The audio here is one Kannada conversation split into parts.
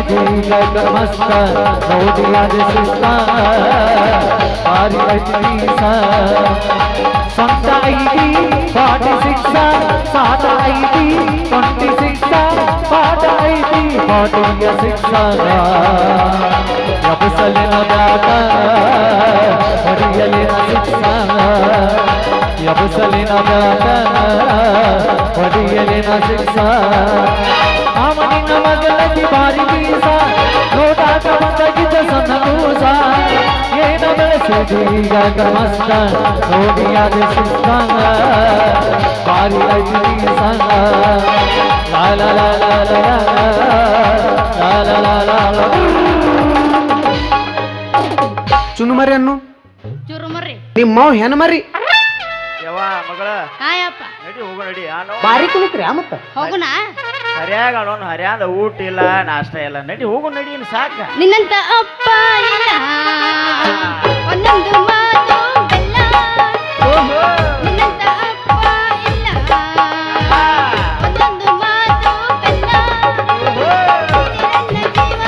सुजीलक मस्त नोडियाद सिस्ता पारी अजनीसा संत आईडी 46 सात आईडी 26 पाट आईडी 46 यबसलिन ब्याट हरियलिन शिक्षा यबसलिन ब्याट हरियलिन शिक्षा आमनिन मगलकी बारी बीसा नोटा कमतगित सन्नूसा ये नबल सुजीगा कमस्त नोडियाद शिक्षा बारी अजनीसा ला ला ला ला ला ला ला ला ला ಚುನುಮರಿ ಅನ್ನು ಚುರುಮರಿ ನಿಮ್ಮವ್ ಹೆಣ ಮರಿ ಯವ್ವ ಮಗಳ ಹಾಯಪ್ಪ ನಡಿ ಹೋಗು ನಡಿ ಬಾರಿ ಕುಳಿತ್ರಿ ಮತ್ತ ಹೋಗುಣ ಹರ್ಯಾಗ ಅವನು ಹರ್ಯಾದ ಊಟ ಇಲ್ಲ ನಾಷ್ಟ ಇಲ್ಲ ನಡಿ ಹೋಗು ನಡಿ ಇನ್ನು ಸಾಕ ನಿನ್ನಂತ ಅಪ್ಪ ಇಲ್ಲ ಒಂದೊಂದು ಮಾತು ಬೆಲ್ಲ ನಿನ್ನಂತ ಅಪ್ಪ ಇಲ್ಲ ಒಂದೊಂದು ಮಾತು ಬೆಲ್ಲ ನನ್ನ ಜೀವ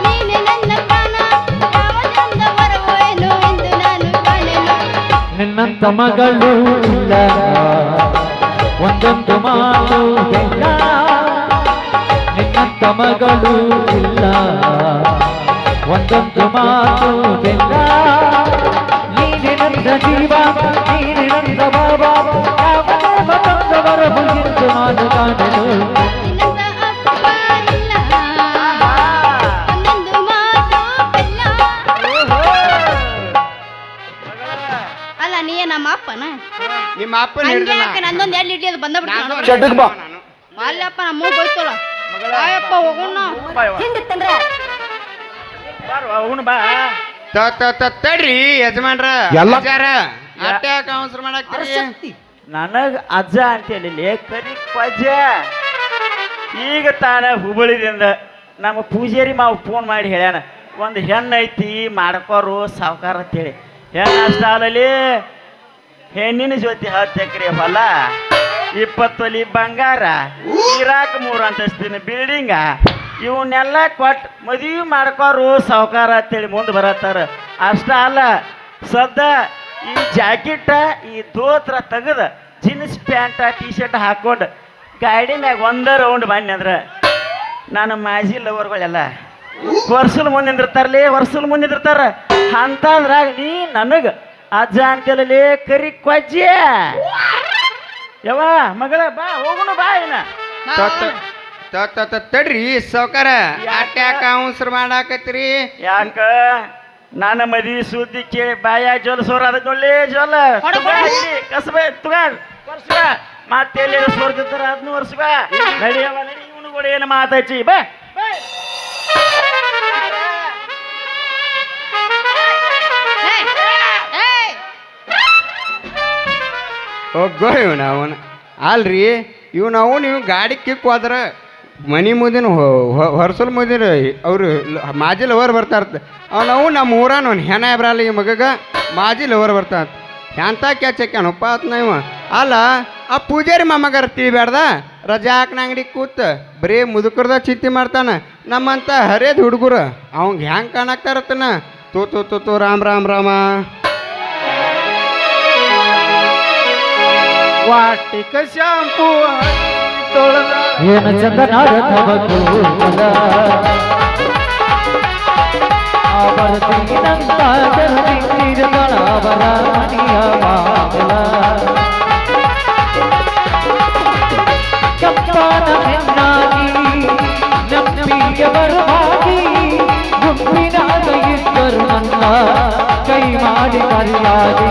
ನೀನೆ ನನ್ನ ಪ್ರಾಣ ಯಾವದೊಂದ ವರವೋ ಏನೋ ಎಂದು ನಾನು ಕಾಣೆನು ನಿನ್ನಂತ ಮಗಳು ಇಲ್ಲ ಒಂದೊಂದು ಮಾತು ಇಲ್ಲ ನಿನ್ನಂತ ಮಗಳು ಇಲ್ಲ ಒಂದೊಂದು ಮಾತು ಇಲ್ಲ ನೀನೆ ನನ್ನ ಜೀವ ನೀನೆ ನನ್ನ ಬಾಬಾ ಯಾವದೊಂದವರ ಬುಗಿಂದು ನಾನು ಕಾಣೆನು ನಿನ್ನಂತ ಅಪ್ಪ ಇಲ್ಲ ಒಂದೊಂದು ಮಾತು ಬೆಲ್ಲ ಅಲ್ಲ ನೀ ನಮ್ಮ ಅಪ್ಪನ ನಿಮ್ಮ ಅಪ್ಪನ ಹಂಗೆ ಹಿಡಿದ ಯಾಕೆ ನಂದೊಂದು ಎರಡು ಇಡ್ಲಿ ಅದು ಬಂದ ಬಿಡ್ತಾನ ಚಡ್ಡಕ್ ಬಾ ಅಲ್ಲಪ್ಪ ನಮ್ಮ ಬೈತೋಳ ಆಯಪ್ಪ ಹೋಗೋಣ ಹಿಂಗಿತ್ತಂದ್ರ ಹೋಗುಣ ಬಾ ತಡ್ರಿ ಯಜಮಾನ್ರ ಎಲ್ಲ ಅಟ್ಟೆ ಯಾಕೆ ಅವಸರ ಮಾಡಾಕ್ತೀರಿ ನನಗ ಅಜ್ಜ ಅಂತೇಳಿ ಕರಿ ಪಜ್ಜ ಈಗ ತಾನ ಹುಬ್ಬಳ್ಳಿದಿಂದ ನಮ್ಮ ಪೂಜಾರಿ ಮಾವು ಫೋನ್ ಮಾಡಿ ಹೇಳ್ಯಾನ ಒಂದು ಹೆಣ್ಣು ಐತಿ ಮಾಡ್ಕೋರು ಸಾವುಕಾರ ಅಂತೇಳಿ ಹೆಣ್ಣು ಅಷ್ಟ ಅಲ್ಲಲ್ಲಿ ಹೆಣ್ಣಿನ ಜೊತೆ 10 ಎಕರೆ ಹೊಲ 20 ತೊಲಿ ಬಂಗಾರ ಇರಾಕ 3 ಅಂತಸ್ತಿನ ಬಿಲ್ಡಿಂಗ ಇವನ್ನೆಲ್ಲ ಕೊಟ್ಟು ಮದುವೆ ಮಾಡ್ಕೋರು ಸಾವುಕಾರ ಅಂತೇಳಿ ಮುಂದೆ ಬರತ್ತಾರ ಅಷ್ಟ ಅಲ್ಲ ಸದ್ದ ಈ ಜಾಕೆಟ್ ಈ ದೋತ್ರ ತೆಗೆದ ಜೀನ್ಸ್ ಪ್ಯಾಂಟ್ ಟಿ ಶರ್ಟ್ ಹಾಕೊಂಡು ಗಾಡಿ ಮ್ಯಾಗ ಒಂದ ರೌಂಡ್ ಬನ್ನಿ ಅಂದ್ರೆ ನಾನು ಮಾಜಿ ಲವರ್ಗಳೆಲ್ಲ ವರ್ಷದ ಮುಂದೆ ನಿಂದಿರ್ತಾರಲಿ ವರ್ಷದ ಮುಂದೆ ನಿಂದಿರ್ತಾರ ಅಂತಂದ್ರಾಗ ನೀ ನನಗೆ ಅಜ್ಜ ಅಂತೇಳಿ ಕರಿ ಕೊಜ್ಜಿ ಯವ್ವ ಮಗಳ ಬಾ ಹೋಗುಣ ಬಾ ಏನ ತಡ್ರಿ ಸಾವ್ಕಾರ ಅಟ್ಟೆ ಯಾಕೆ ಅವಸರ ಮಾಡಾಕತ್ತೀರಿ ಯಾಕ ನನ್ನ ಮದ್ವಿ ಸುದ್ದಿ ಕೇಳಿ ಬಾಯ ಜೋಲ್ಸೋರ ಅದಕ್ಕೆ ಒಳ್ಳೆ ಜೋಲ ಕಸಬ ತುಗಾರ್ ವರ್ಷ ಮತ್ತೆ ಎಲ್ಲಿ ಸೋರ್ತಿರ್ತಾರ ಅದನ್ನು ವರ್ಷ ನಡಿಯವ ನಡಿ ಇವನು ಕೂಡ ಏನು ಮಾತಾಚಿ ಬಾ ಹೋಗೋ ಇವನ ಅವನ ಅಲ್ರಿ ಇವ್ನ ನೀವು ಗಾಡಿ ಕಿಕ್ ಹೋದ್ರ ಮನಿ ಮುಂದಿನ ಹೊರಸಲ್ ಮುಂದಿನ ಅವರು ಮಾಜಿ ಲವರ್ ಬರ್ತಾರತ್ತ ಅವನವು ನಮ್ಮ ಊರನ ಹೆಣ ಬರಲ್ಲ ಈ ಮಗಗ ಮಾಜಿ ಲವರ್ ಬರ್ತಾರ ಎಂತ ಕ್ಯಾಚಕ್ಯಾನಪ್ಪ ಆತ್ನ ಇವ ಅಲ್ಲ ಆ ಪೂಜಾರಿ ಮೊಮ್ಮಗಾರ ತಿಳಿಬ್ಯಾಡ್ದ ರಜಾ ಹಾಕ್ನ ಅಂಗಡಿ ಕೂತ್ ಬರೀ ಮುದುಕರ್ದ ಚಿಂತೆ ಮಾಡ್ತಾನ ನಮ್ಮಂತ ಹರೇದ್ ಹುಡುಗರು ಅವಂಗ ಹೆಂಗೆ ಕಾಣಾಕ್ತಾರತ್ತನ ತೋ ರಾಮ್ ರಾಮ್ ರಾಮ ವಾಟಿಕ ಶಾಂಪೂ ತೊಳೆದ ಏನು ಚಂದನಾದ ತವಕೂಲ ಆವರ್ತಿನಂತ ಜನಿಸಿದಳ ಅವರ ಮನೆಯ ಮಾಮಲ ಕಪ್ಪಾನ ಹೆಣ್ಣಾಗಿ ನಂಬಿಯವರು ಆಗಿ ಗುಂಪಿನಾಗ ಇದ್ದರು ನನ್ನ ಕೈ ಮಾಡಿ ಕರಿಯಾಗಿ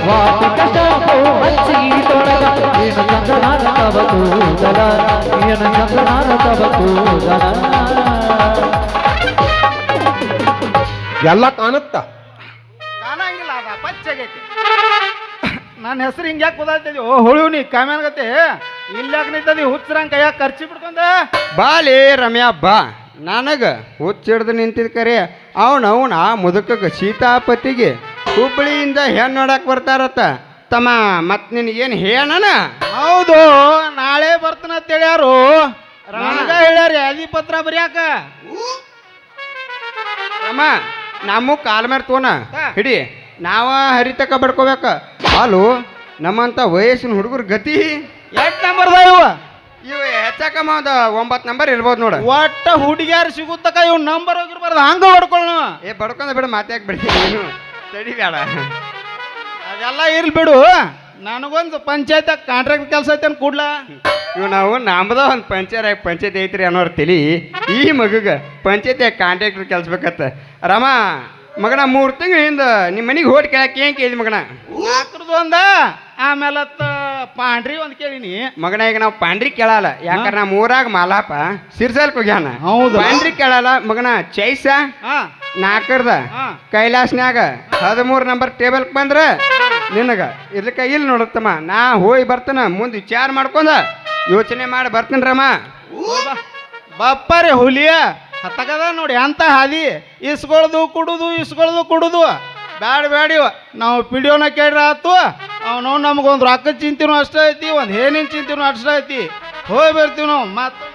ವಾಟಿಕ ಶಾಂಪೂ ಹಚ್ಚಿ ತೊಳೆದ ಏನು ಚಂದನಾದ ತವಕೂಲ ಏನು ಚಂದನಾದ ತವಕೂಲ ಎಲ್ಲ ಕಾಣುತ್ತ ಕಾಣಂಗಿಲ್ಲ ಅದ ಪಚ್ಚಗೈತಿ ನನ್ನ ಹೆಸರು ಹಿಂಗೆ ಯಾಕೆ ಗೊತ್ತಾಗ್ತದೆ ಓ ಹುಳುವ್ನಿ ಕಾಮ್ಯಾನ್ಗತ್ತೆ ಇಲ್ಲಾಕ್ ನಿಂತದಿ ಹುಚ್ಚರಂಗ ಕೈಯಾಗ ಖರ್ಚಿ ಬಿಡ್ಕೊಂಡ ಬಾಲಿ ರಮ್ಯಾ ಬಾ ನನಗ ಹುಚ್ಚಿಡ್ದು ನಿಂತಿದ್ ಕರೆ ಅವನ ಮುದುಕಗ ಸೀತಾಪತಿಗೆ ಹುಬ್ಬಳ್ಳಿಯಿಂದ ಹೆಣ್ಣು ನೋಡಕ್ ಬರ್ತಾರತ್ತ ತಮ್ಮ ಮತ್ ನಿನಗೇನು ಹೇಳಣ ಹೌದು ನಾಳೆ ಬರ್ತಾನ ಅಂತೇಳ್ಯಾರು ನನಗ ಹೇಳ್ಯಾರ ಯಾದಿ ಪತ್ರ ಬರ್ಯಾಕ ಅಮ್ಮ ನಮ್ಮ ಕಾಲ ಮೇಲೆ ತೋನ ಹಾ. ಹಿಡಿ ನಾವ ಹರಿತಕ ಬಡ್ಕೋಬೇಕ ಹಾಲು ನಮ್ಮಂತ ವಯಸ್ಸಿನ ಹುಡುಗರ ಗತಿ ಎಷ್ಟು ನಂಬರ್ದ ಇವ ಇವು ಹೆಚ್ಚಕಮ್ಮ ಒಂದು 9 ನಂಬರ್ ಇರ್ಬೋದು ನೋಡ ಒಟ್ಟ ಹುಡುಗಿಯಾರು ಸಿಗುತ್ತಕ ಇವ್ ನಂಬರ್ ಹೋಗಿರ್ಬಾರ್ದು ಹಂಗ ಹೊಡ್ಕೊಳ್ಳ ಏ ಬಡ್ಕೊಂಡ ಬಿಡ ಮಾತಾಕ್ ಬಿಡಿ ನೀನು ತಡಿ ಬೇಡ ಅದೆಲ್ಲ ಇರ್ಲಿ ಬಿಡು ನನಗೊಂದು ಪಂಚಾಯತ್ ಕಾಂಟ್ರಾಕ್ಟ್ ಕೆಲಸ ಐತೆ ಕೂಡ್ಲ ಇವು ನಾವು ನಮ್ದ ಒಂದು ಪಂಚಾಯತ್ ಐತ್ರಿ ಅನ್ನೋರು ತಲಿ ಈ ಮಗಗ ಪಂಚಾಯತ್ ಕಾಂಟ್ರಾಕ್ಟರ್ ಕೆಲ್ಸಬೇಕತ್ತ ರಾಮ ಮಗನ 3 ತಿಂಗಳ ಹಿಂದ ನಿಮ್ಮ ಮನೆಗೆ ಹೋಗಿ ಕೇಳಕ್ಕೆ ಏನ್ ಕೇಳಿದ್ ಮಗನ ನಾಲ್ಕರದು ಒಂದ ಆಮೇಲೆ ಪಾಂಡ್ರಿ ಒಂದ್ ಕೇಳಿನಿ ಮಗನ ಈಗ ನಾವು ಪಾಂಡ್ರಿ ಕೇಳಲ್ಲ ಯಾಕಂದ್ರೆ ನಮ್ಮ ಊರಾಗ ಮಾಲಾಪ ಸಿರ್ಸಲ್ಕ್ ಹೋಗ್ಯಾನ ಹೌದು. ಪಾಂಡ್ರಿ ಕೇಳಲ್ಲ ಮಗನ ಚೈಸ ಹಾ 4ರದ ಹಾ. ಕೈಲಾಸ್ನ್ಯಾಗ 13 ನಂಬರ್ ಟೇಬಲ್ಕ್ ಬಂದ್ರ ನಿನಗ ಇರ್ಲಿಕ್ಕ ಇಲ್ಲಿ ನೋಡತ್ತಮ್ಮ ನಾ ಹೋಗಿ ಬರ್ತೇನ ಮುಂದೆ ವಿಚಾರ ಮಾಡ್ಕೊಂಡ ಯೋಚನೆ ಮಾಡಿ ಬರ್ತೀನಿ ರಮ್ಮ ಬಪ್ಪರೆ ಹುಲಿಯ ಹತ್ತಗದ ನೋಡಿ ಅಂತ ಹಾದಿ ಇಸ್ಕೊಳ್ದು ಕುಡುದು ಬ್ಯಾಡ ಬ್ಯಾಡಿವ ನಾವು ಪಿಡಿಯೋನ ಕೇಳ್ರ ಆತು ಅವನು ನಮಗೊಂದು ರೊಕ್ಕದ ಚಿಂತೆನೂ ಅಷ್ಟೇ ಐತಿ ಒಂದು ಏನಿನ ಚಿಂತೆನೂ ಅಷ್ಟೇ ಐತಿ ಹೋಗಿ ಬರ್ತೀವಿ ನಾವು ಮತ್ತೆ